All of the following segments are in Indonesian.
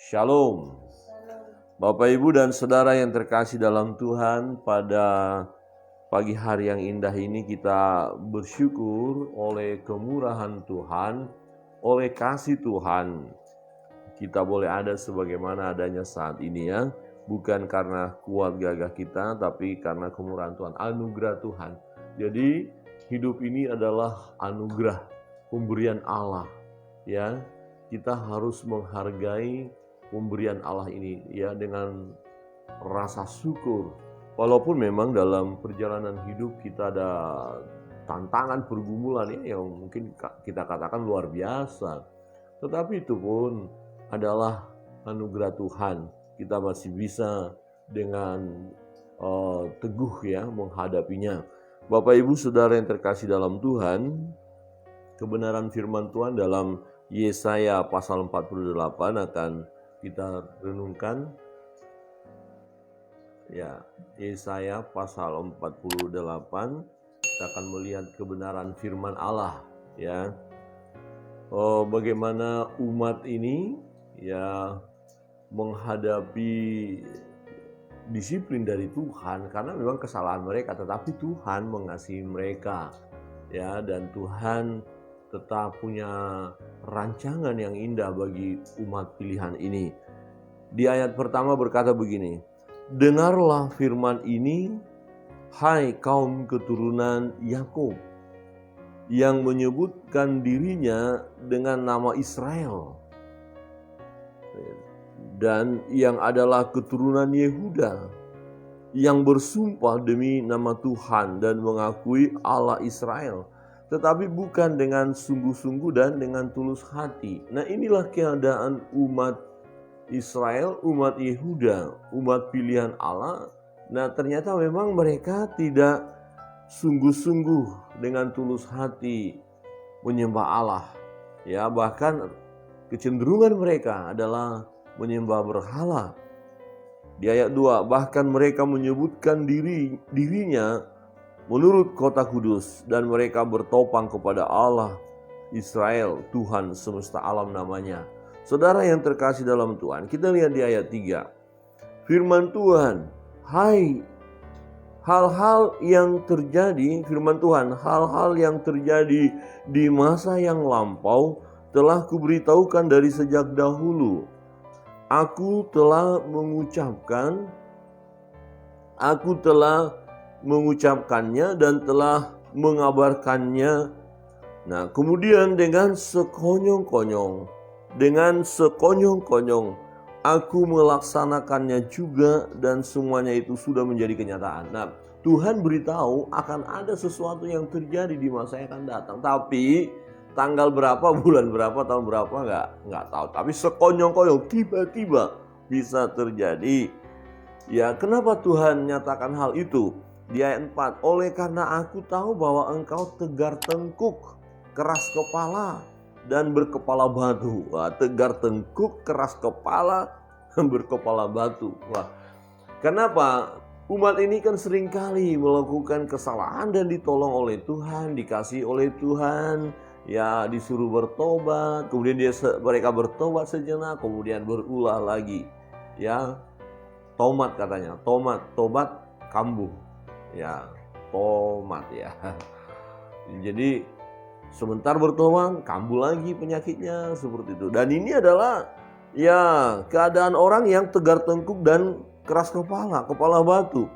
Shalom. Bapak, Ibu, dan Saudara yang terkasih dalam Tuhan, pada pagi hari yang indah ini kita bersyukur oleh kemurahan Tuhan, oleh kasih Tuhan. Kita boleh ada sebagaimana adanya saat ini ya. Bukan karena kuat gagah kita, tapi karena kemurahan Tuhan, anugerah Tuhan. Jadi hidup ini adalah anugerah, pemberian Allah. Ya, kita harus menghargai pemberian Allah ini ya dengan rasa syukur. Walaupun memang dalam perjalanan hidup kita ada tantangan, pergumulan ya, yang mungkin kita katakan luar biasa. Tetapi itu pun adalah anugerah Tuhan. Kita masih bisa dengan teguh ya menghadapinya. Bapak, Ibu, Saudara yang terkasih dalam Tuhan, kebenaran firman Tuhan dalam Yesaya pasal 48 akan kita renungkan. Ya, Yesaya pasal 48 kita akan melihat kebenaran firman Allah ya. Bagaimana umat ini ya menghadapi disiplin dari Tuhan karena memang kesalahan mereka, tetapi Tuhan mengasihi mereka ya, dan Tuhan tetap punya rancangan yang indah bagi umat pilihan ini. Di ayat pertama berkata begini, "Dengarlah firman ini, hai kaum keturunan Yakub, yang menyebutkan dirinya dengan nama Israel, dan yang adalah keturunan Yehuda, yang bersumpah demi nama Tuhan dan mengakui Allah Israel, tetapi bukan dengan sungguh-sungguh dan dengan tulus hati." Nah, inilah keadaan umat Israel, umat Yehuda, umat pilihan Allah. Nah, ternyata memang mereka tidak sungguh-sungguh dengan tulus hati menyembah Allah. Ya, bahkan kecenderungan mereka adalah menyembah berhala. Di ayat 2, bahkan mereka menyebutkan dirinya menurut kota kudus, dan mereka bertopang kepada Allah Israel, Tuhan semesta alam namanya. Saudara yang terkasih dalam Tuhan, kita lihat di ayat 3. Firman Tuhan, hai hal-hal yang terjadi, firman Tuhan, hal-hal yang terjadi di masa yang lampau telah kuberitahukan dari sejak dahulu. Aku telah mengucapkannya dan telah mengabarkannya. Nah, kemudian dengan sekonyong-konyong aku melaksanakannya juga, dan semuanya itu sudah menjadi kenyataan. Nah, Tuhan beritahu akan ada sesuatu yang terjadi di masa yang akan datang, tapi tanggal berapa, bulan berapa, tahun berapa nggak tahu. Tapi sekonyong-konyong tiba-tiba bisa terjadi. Ya, kenapa Tuhan nyatakan hal itu? Di ayat 4, oleh karena aku tahu bahwa engkau tegar tengkuk, keras kepala, dan berkepala batu. Wah, tegar tengkuk, keras kepala, berkepala batu. Wah, kenapa? Umat ini kan seringkali melakukan kesalahan dan ditolong oleh Tuhan, dikasih oleh Tuhan, ya disuruh bertobat, kemudian mereka bertobat sejenak, kemudian berulah lagi. Ya, tomat katanya, tobat kambuh. Ya, tomat ya. Jadi sebentar bertobat, kambuh lagi penyakitnya, seperti itu. Dan ini adalah ya keadaan orang yang tegar tengkuk dan keras kepala batu.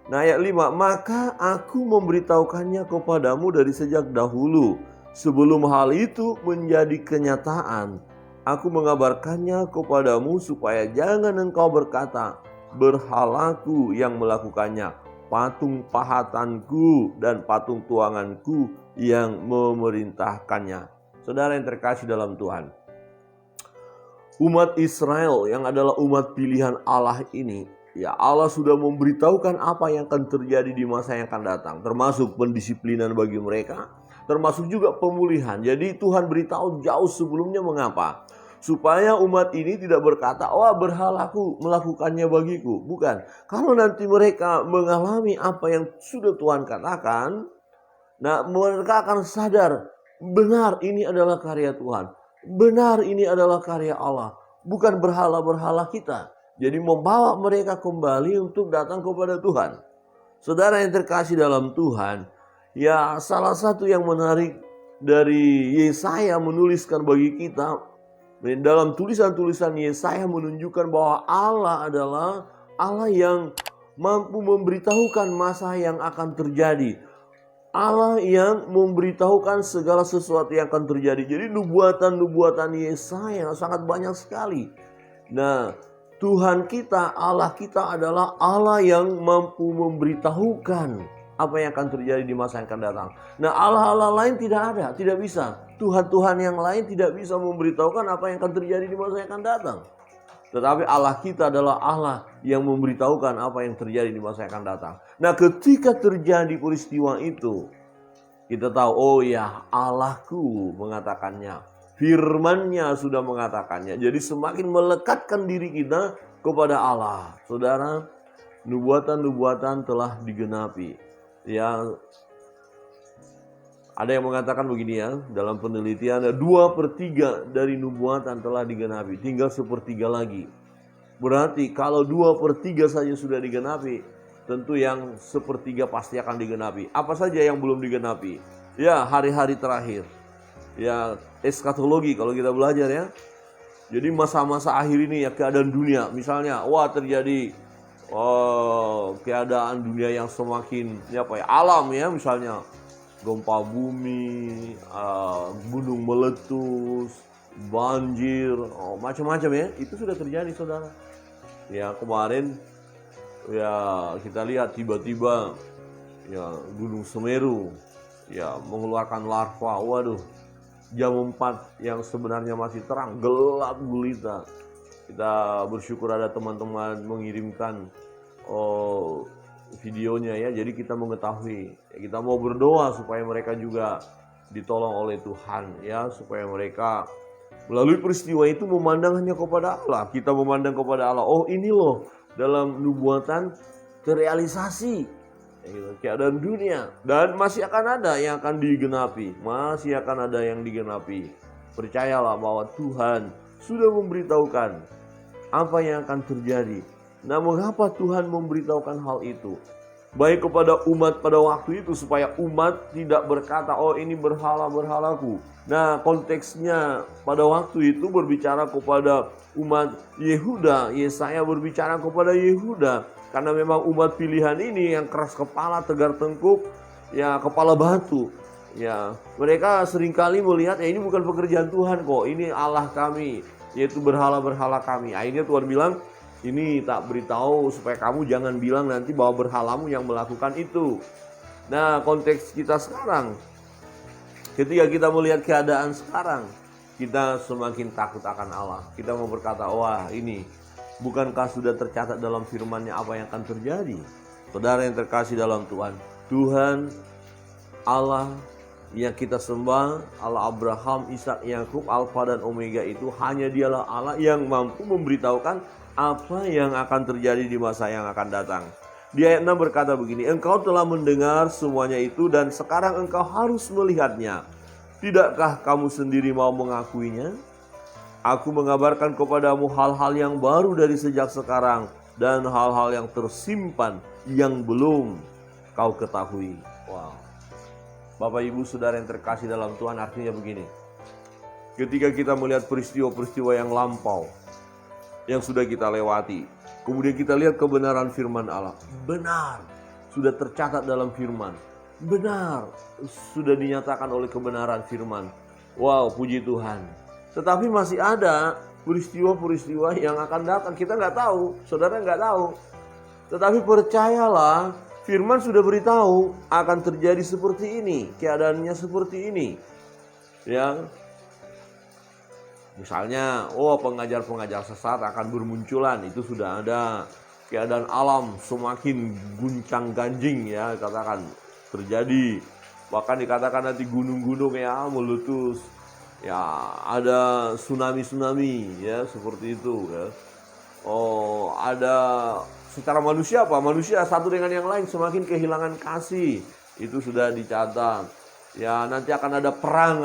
Nah, ayat 5, maka aku memberitahukannya kepadamu dari sejak dahulu, sebelum hal itu menjadi kenyataan. Aku mengabarkannya kepadamu supaya jangan engkau berkata, berhalaku yang melakukannya, patung pahatanku dan patung tuanganku yang memerintahkannya. Saudara yang terkasih dalam Tuhan, umat Israel yang adalah umat pilihan Allah ini, ya Allah sudah memberitahukan apa yang akan terjadi di masa yang akan datang, termasuk pendisiplinan bagi mereka, termasuk juga pemulihan. Jadi Tuhan beritahu jauh sebelumnya. Mengapa? Supaya umat ini tidak berkata, wah berhalaku melakukannya bagiku. Bukan. Kalau nanti mereka mengalami apa yang sudah Tuhan katakan, nah mereka akan sadar, benar ini adalah karya Tuhan. Benar ini adalah karya Allah. bukan berhala-berhala kita. Jadi membawa mereka kembali untuk datang kepada Tuhan. Saudara yang terkasih dalam Tuhan, ya salah satu yang menarik dari Yesaya menuliskan bagi kita, dalam tulisan-tulisan Yesaya menunjukkan bahwa Allah adalah Allah yang mampu memberitahukan masa yang akan terjadi. Allah yang memberitahukan segala sesuatu yang akan terjadi. Jadi nubuatan-nubuatan Yesaya sangat banyak sekali. Nah, Tuhan kita, Allah kita adalah Allah yang mampu memberitahukan apa yang akan terjadi di masa yang akan datang. Nah, Allah-Allah lain tidak ada, tidak bisa. Tuhan-Tuhan yang lain tidak bisa memberitahukan apa yang akan terjadi di masa yang akan datang. Tetapi Allah kita adalah Allah yang memberitahukan apa yang terjadi di masa yang akan datang. Nah, ketika terjadi peristiwa itu, kita tahu, oh ya, Allahku mengatakannya. Firman-Nya sudah mengatakannya. Jadi semakin melekatkan diri kita kepada Allah. Saudara, nubuatan-nubuatan telah digenapi. Ya, ada yang mengatakan begini ya, dalam penelitian 2/3 dari nubuatan telah digenapi, tinggal 1/3 lagi. Berarti kalau 2/3 saja sudah digenapi, tentu yang 1/3 pasti akan digenapi. Apa saja yang belum digenapi? Ya, hari-hari terakhir. Ya, eskatologi kalau kita belajar ya. Jadi masa-masa akhir ini ya, keadaan dunia. Misalnya, terjadi keadaan dunia yang semakin alam ya, misalnya gempa bumi, gunung meletus, banjir, macam-macam ya. Itu sudah terjadi, saudara. Ya, kemarin ya kita lihat tiba-tiba ya Gunung Semeru ya mengeluarkan larva. Waduh, jam 4 yang sebenarnya masih terang, gelap gulita. Kita bersyukur ada teman-teman mengirimkan videonya ya. Jadi kita mengetahui, kita mau berdoa supaya mereka juga ditolong oleh Tuhan ya, supaya mereka melalui peristiwa itu memandang hanya kepada Allah. Kita memandang kepada Allah. Oh, ini loh dalam nubuatan terrealisasi keadaan dunia, dan masih akan ada yang akan digenapi. Masih akan ada yang digenapi. Percayalah bahwa Tuhan sudah memberitahukan apa yang akan terjadi. Nah, mengapa Tuhan memberitahukan hal itu? Baik kepada umat pada waktu itu, supaya umat tidak berkata, oh ini berhala-berhalaku. Nah, konteksnya pada waktu itu berbicara kepada umat Yehuda. Yesaya berbicara kepada Yehuda. Karena memang umat pilihan ini yang keras kepala, tegar tengkuk, ya kepala batu. Ya, mereka seringkali melihat, ya ini bukan pekerjaan Tuhan kok, ini Allah kami, yaitu berhala-berhala kami. Akhirnya Tuhan bilang, ini tak beritahu supaya kamu jangan bilang nanti bahwa berhalamu yang melakukan itu. Nah, konteks kita sekarang, ketika kita melihat keadaan sekarang, kita semakin takut akan Allah. Kita mau berkata, wah ini, bukankah sudah tercatat dalam firman-Nya apa yang akan terjadi? Saudara yang terkasih dalam Tuhan, Tuhan Allah yang kita sembah, Allah Abraham, Ishak, Yakub, Alfa dan Omega itu hanya Dialah Allah yang mampu memberitahukan apa yang akan terjadi di masa yang akan datang. Di ayat 6 berkata begini, engkau telah mendengar semuanya itu dan sekarang engkau harus melihatnya. Tidakkah kamu sendiri mau mengakuinya? Aku mengabarkan kepadamu hal-hal yang baru dari sejak sekarang dan hal-hal yang tersimpan yang belum kau ketahui. Wow. Bapak, Ibu, Saudara yang terkasih dalam Tuhan, artinya begini. Ketika kita melihat peristiwa-peristiwa yang lampau, yang sudah kita lewati, kemudian kita lihat kebenaran firman Allah. Benar, sudah tercatat dalam firman. Benar, sudah dinyatakan oleh kebenaran firman. Wow, puji Tuhan. Tetapi masih ada peristiwa-peristiwa yang akan datang. Kita nggak tahu, saudara nggak tahu. Tetapi percayalah, firman sudah beritahu akan terjadi seperti ini, keadaannya seperti ini. Ya. Misalnya, pengajar-pengajar sesat akan bermunculan, itu sudah ada. Keadaan alam semakin guncang ganjing ya, katakan terjadi. Bahkan dikatakan nanti gunung-gunung ya meletus. Ya, ada tsunami-tsunami ya, seperti itu ya. Ada secara manusia apa? Manusia satu dengan yang lain semakin kehilangan kasih. Itu sudah dicatat. Ya, nanti akan ada perang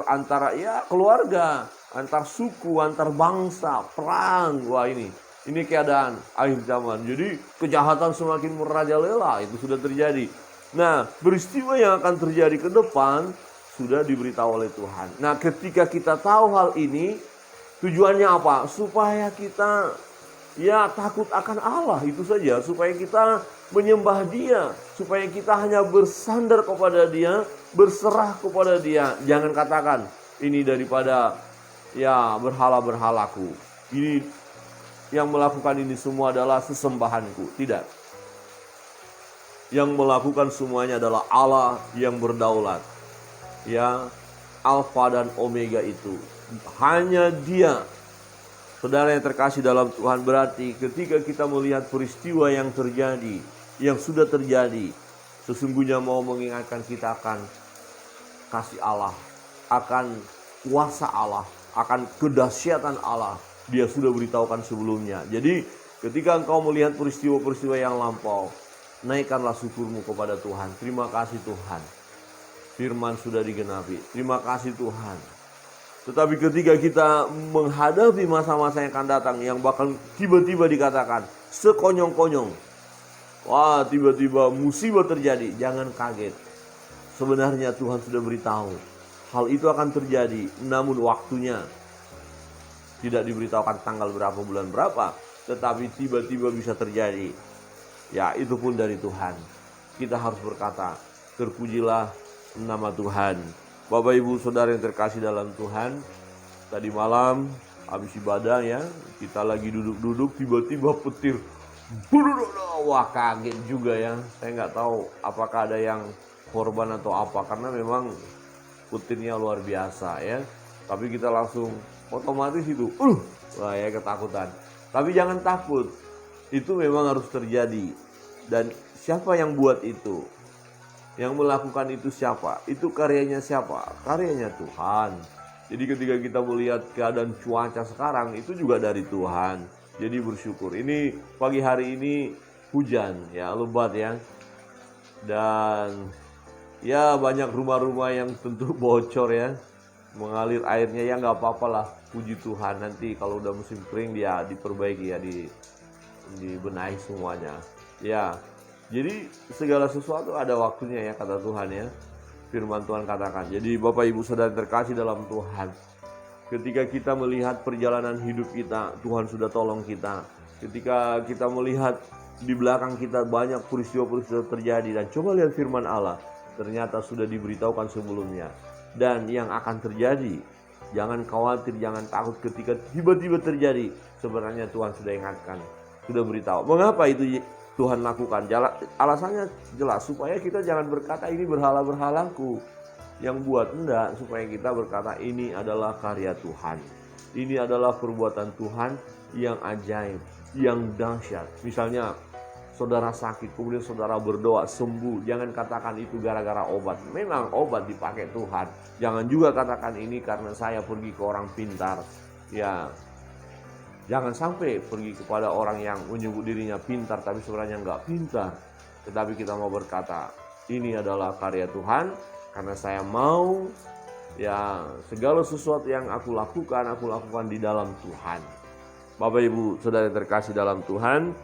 antara ya keluarga. antar suku, antar bangsa, perang. Wah, ini keadaan akhir zaman. Jadi kejahatan semakin merajalela, itu sudah terjadi. Nah, peristiwa yang akan terjadi ke depan sudah diberitahu oleh Tuhan. Nah, ketika kita tahu hal ini, tujuannya apa? Supaya kita takut akan Allah, itu saja. Supaya kita menyembah Dia, supaya kita hanya bersandar kepada Dia, berserah kepada Dia. Jangan katakan ini daripada berhala-berhalaku. Ini yang melakukan ini semua adalah sesembahanku. Tidak. Yang melakukan semuanya adalah Allah yang berdaulat. Alfa dan Omega itu hanya Dia. Saudara yang terkasih dalam Tuhan, berarti ketika kita melihat peristiwa yang terjadi, yang sudah terjadi, sesungguhnya mau mengingatkan kita akan kasih Allah, akan kuasa Allah, akan kedahsyatan Allah. Dia sudah beritahukan sebelumnya. Jadi ketika engkau melihat peristiwa-peristiwa yang lampau, naikkanlah syukurmu kepada Tuhan. Terima kasih Tuhan, firman sudah digenapi. Terima kasih Tuhan. Tetapi ketika kita menghadapi masa-masa yang akan datang, yang bakal tiba-tiba dikatakan sekonyong-konyong, wah, tiba-tiba musibah terjadi, jangan kaget. Sebenarnya Tuhan sudah beritahu hal itu akan terjadi, namun waktunya tidak diberitahukan tanggal berapa, bulan berapa, tetapi tiba-tiba bisa terjadi. Ya, itu pun dari Tuhan. Kita harus berkata, terpujilah nama Tuhan. Bapak Ibu Saudara yang terkasih dalam Tuhan, tadi malam habis ibadah kita lagi duduk-duduk, tiba-tiba petir. Wah, kaget juga ya. Saya nggak tahu apakah ada yang korban atau apa, karena memang petirnya luar biasa ya. Tapi kita langsung otomatis itu, ketakutan. Tapi jangan takut, itu memang harus terjadi. Dan siapa yang buat itu? Yang melakukan itu siapa? Itu karyanya siapa? Karyanya Tuhan. Jadi ketika kita melihat keadaan cuaca sekarang, itu juga dari Tuhan. Jadi bersyukur. Ini pagi hari ini hujan lebat ya. Dan banyak rumah-rumah yang tentu bocor ya. Mengalir airnya nggak apa-apa lah. Puji Tuhan, nanti kalau udah musim kering dia diperbaiki dibenahi semuanya. Jadi segala sesuatu ada waktunya kata Tuhan ya. Firman Tuhan katakan. Jadi Bapak Ibu Saudara terkasih dalam Tuhan, ketika kita melihat perjalanan hidup kita, Tuhan sudah tolong kita. Ketika kita melihat di belakang kita banyak peristiwa-peristiwa terjadi, dan coba lihat firman Allah, ternyata sudah diberitahukan sebelumnya. Dan yang akan terjadi, jangan khawatir, jangan takut ketika tiba-tiba terjadi. Sebenarnya Tuhan sudah ingatkan, sudah beritahu. Mengapa itu Tuhan lakukan? Alasannya jelas, supaya kita jangan berkata ini berhala-berhalaku yang buat. Enggak, supaya kita berkata ini adalah karya Tuhan. Ini adalah perbuatan Tuhan yang ajaib, yang dahsyat. Misalnya saudara sakit, kemudian saudara berdoa sembuh, jangan katakan itu gara-gara obat. Memang obat dipakai Tuhan. Jangan juga katakan ini karena saya pergi ke orang pintar. Jangan sampai pergi kepada orang yang menyebut dirinya pintar tapi sebenarnya enggak pintar. Tetapi kita mau berkata, ini adalah karya Tuhan, karena saya mau segala sesuatu yang aku lakukan di dalam Tuhan. Bapak Ibu Saudara terkasih dalam Tuhan,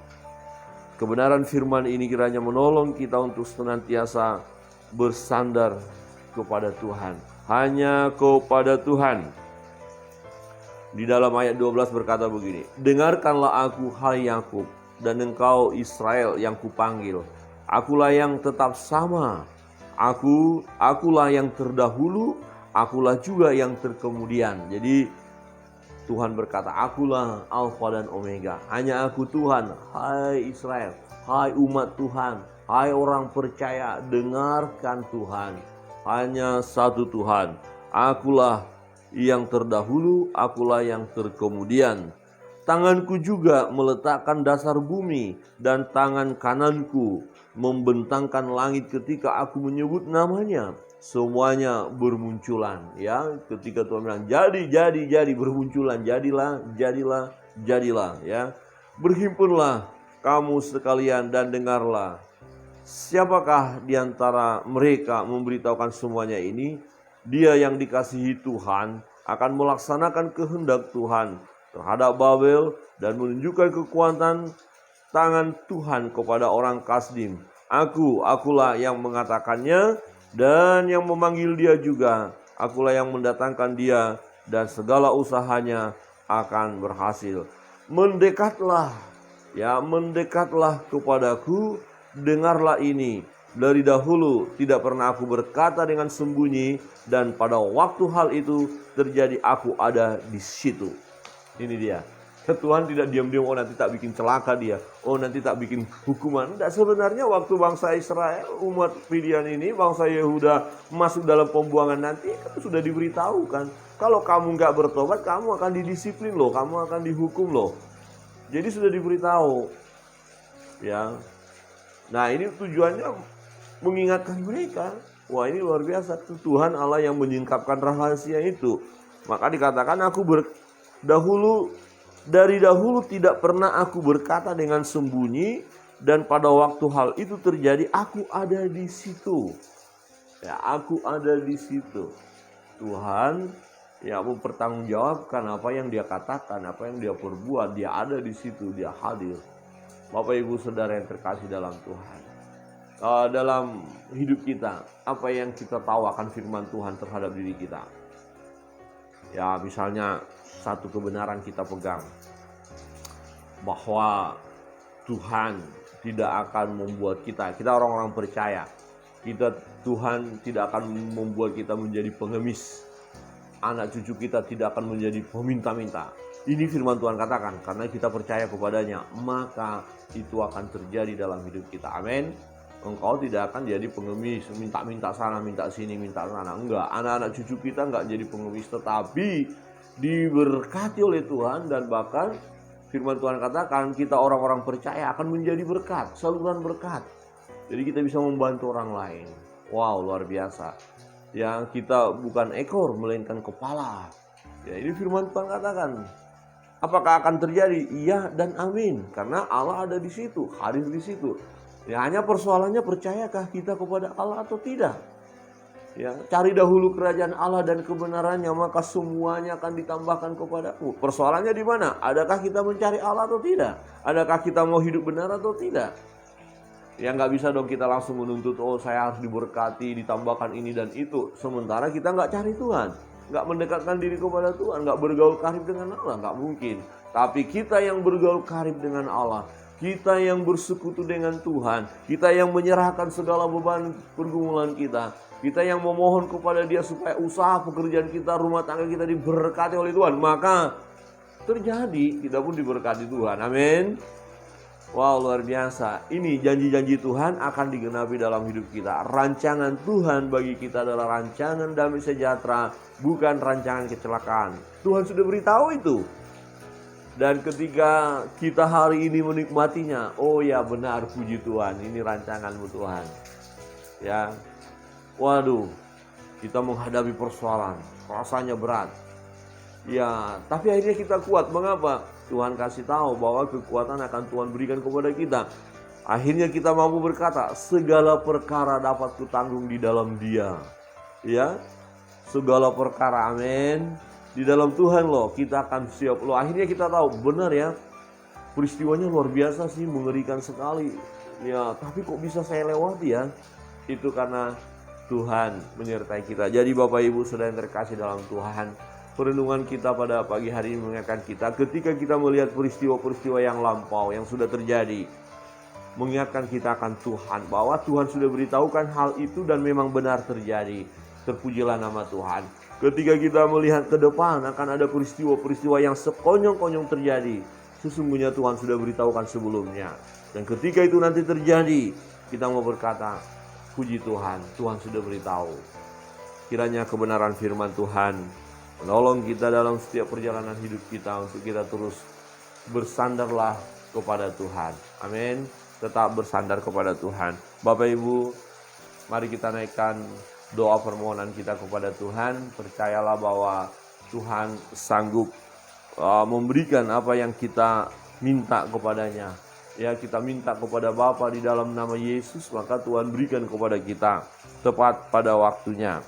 kebenaran firman ini kiranya menolong kita untuk senantiasa bersandar kepada Tuhan. Hanya kepada Tuhan. Di dalam ayat 12 berkata begini, dengarkanlah aku hai Yakub, dan engkau Israel yang kupanggil. Akulah yang tetap sama. Akulah yang terdahulu, akulah juga yang terkemudian. Jadi Tuhan berkata, akulah Alfa dan Omega. Hanya aku Tuhan. Hai Israel, hai umat Tuhan, hai orang percaya, dengarkan Tuhan. Hanya satu Tuhan. Akulah yang terdahulu, akulah yang terkemudian. Tanganku juga meletakkan dasar bumi, dan tangan kananku membentangkan langit ketika aku menyebut namanya. Semuanya bermunculan ketika Tuhan bilang jadi bermunculan, jadilah Berhimpunlah kamu sekalian dan dengarlah. Siapakah di antara mereka memberitahukan semuanya ini? Dia yang dikasihi Tuhan, akan melaksanakan kehendak Tuhan terhadap Babel dan menunjukkan kekuatan tangan Tuhan kepada orang Kasdim. Akulah yang mengatakannya dan yang memanggil dia juga. Akulah yang mendatangkan dia dan segala usahanya akan berhasil. Mendekatlah kepadaku, dengarlah ini. Dari dahulu tidak pernah aku berkata dengan sembunyi, dan pada waktu hal itu terjadi aku ada di situ. Ini dia. Tuhan tidak diam-diam, oh nanti tak bikin celaka dia, oh nanti tak bikin hukuman. Tidak, sebenarnya waktu bangsa Israel, umat pilihan ini, bangsa Yehuda masuk dalam pembuangan nanti, kan sudah diberitahu kan. Kalau kamu nggak bertobat, kamu akan didisiplin loh, kamu akan dihukum loh. Jadi sudah diberitahu. Ya. Nah ini tujuannya mengingatkan mereka. Wah ini luar biasa, Tuhan Allah yang menyingkapkan rahasia itu. Maka dikatakan dari dahulu tidak pernah aku berkata dengan sembunyi, dan pada waktu hal itu terjadi aku ada di situ. Ya, aku ada di situ. Tuhan ya mempertanggungjawabkan apa yang dia katakan, apa yang dia perbuat, dia ada di situ, dia hadir. Bapak Ibu Saudara yang terkasih dalam Tuhan. Dalam hidup kita, apa yang kita tahu akan firman Tuhan terhadap diri kita? Ya, misalnya satu kebenaran kita pegang, bahwa Tuhan tidak akan membuat kita orang-orang percaya, Tuhan tidak akan membuat kita menjadi pengemis. Anak cucu kita tidak akan menjadi peminta-minta. Ini firman Tuhan katakan, karena kita percaya kepadanya, maka itu akan terjadi dalam hidup kita. Amin. Engkau tidak akan jadi pengemis, minta-minta sana, minta sini, minta sana. Enggak, anak-anak cucu kita enggak jadi pengemis, tetapi diberkati oleh Tuhan. Dan bahkan firman Tuhan katakan, kita orang-orang percaya akan menjadi berkat, saluran berkat. Jadi kita bisa membantu orang lain. Wow, luar biasa. Yang kita bukan ekor, melainkan kepala. Ya, ini firman Tuhan katakan. Apakah akan terjadi? Iya dan amin. Karena Allah ada di situ, hadir di situ. Ya, hanya persoalannya percayakah kita kepada Allah atau tidak. Ya, cari dahulu kerajaan Allah dan kebenarannya, maka semuanya akan ditambahkan kepadaku. Persoalannya di mana? Adakah kita mencari Allah atau tidak? Adakah kita mau hidup benar atau tidak? Ya, nggak bisa dong kita langsung menuntut, oh saya harus diberkati, ditambahkan ini dan itu. Sementara kita nggak cari Tuhan, nggak mendekatkan diri kepada Tuhan, nggak bergaul karib dengan Allah, nggak mungkin. Tapi kita yang bergaul karib dengan Allah, kita yang bersekutu dengan Tuhan, kita yang menyerahkan segala beban pergumulan kita, kita yang memohon kepada Dia supaya usaha pekerjaan kita, rumah tangga kita diberkati oleh Tuhan, maka terjadi, kita pun diberkati Tuhan. Amin. Wow, luar biasa. Ini janji-janji Tuhan akan digenapi dalam hidup kita. Rancangan Tuhan bagi kita adalah rancangan damai sejahtera, bukan rancangan kecelakaan. Tuhan sudah beritahu itu. Dan ketika kita hari ini menikmatinya, oh ya benar, puji Tuhan, ini rancangan-Mu Tuhan. Ya, waduh, kita menghadapi persoalan, rasanya berat. Ya, tapi akhirnya kita kuat. Mengapa? Tuhan kasih tahu bahwa kekuatan akan Tuhan berikan kepada kita. Akhirnya kita mampu berkata, segala perkara dapat kutanggung di dalam Dia. Ya, segala perkara, amin. Di dalam Tuhan loh, kita akan siap loh. Akhirnya kita tahu, benar ya, peristiwanya luar biasa sih, mengerikan sekali. Ya, tapi kok bisa saya lewati ya? Itu karena Tuhan menyertai kita. Jadi Bapak Ibu Saudara yang terkasih dalam Tuhan, perenungan kita pada pagi hari ini mengingatkan kita, ketika kita melihat peristiwa-peristiwa yang lampau yang sudah terjadi, mengingatkan kita akan Tuhan, bahwa Tuhan sudah beritahukan hal itu dan memang benar terjadi. Terpujilah nama Tuhan. Ketika kita melihat ke depan akan ada peristiwa-peristiwa yang sekonyong-konyong terjadi, sesungguhnya Tuhan sudah beritahukan sebelumnya. Dan ketika itu nanti terjadi, kita mau berkata, puji Tuhan, Tuhan sudah beritahu. Kiranya kebenaran firman Tuhan menolong kita dalam setiap perjalanan hidup kita, untuk kita terus bersandarlah kepada Tuhan. Amin. Tetap bersandar kepada Tuhan. Bapak Ibu, mari kita naikkan doa permohonan kita kepada Tuhan. Percayalah bahwa Tuhan sanggup memberikan apa yang kita minta kepadanya. Ya, kita minta kepada Bapa di dalam nama Yesus, maka Tuhan berikan kepada kita tepat pada waktunya.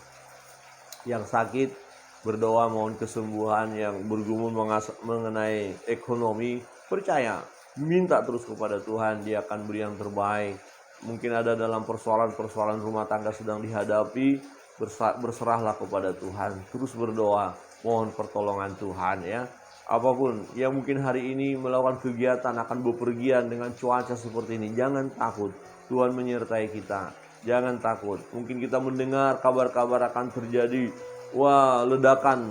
Yang sakit berdoa mohon kesembuhan, yang bergumul mengenai ekonomi, percaya, minta terus kepada Tuhan, Dia akan beri yang terbaik. Mungkin ada dalam persoalan-persoalan rumah tangga sedang dihadapi, berserahlah kepada Tuhan, terus berdoa, mohon pertolongan Tuhan ya. Apapun yang mungkin hari ini melakukan kegiatan, akan bepergian dengan cuaca seperti ini, jangan takut, Tuhan menyertai kita. Jangan takut, mungkin kita mendengar kabar-kabar akan terjadi ledakan,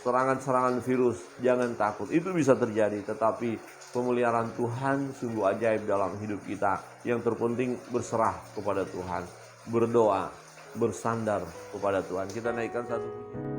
serangan-serangan virus. Jangan takut, itu bisa terjadi, tetapi pemeliharaan Tuhan sungguh ajaib dalam hidup kita. Yang terpenting berserah kepada Tuhan, berdoa, bersandar kepada Tuhan. Kita naikkan satu pujian.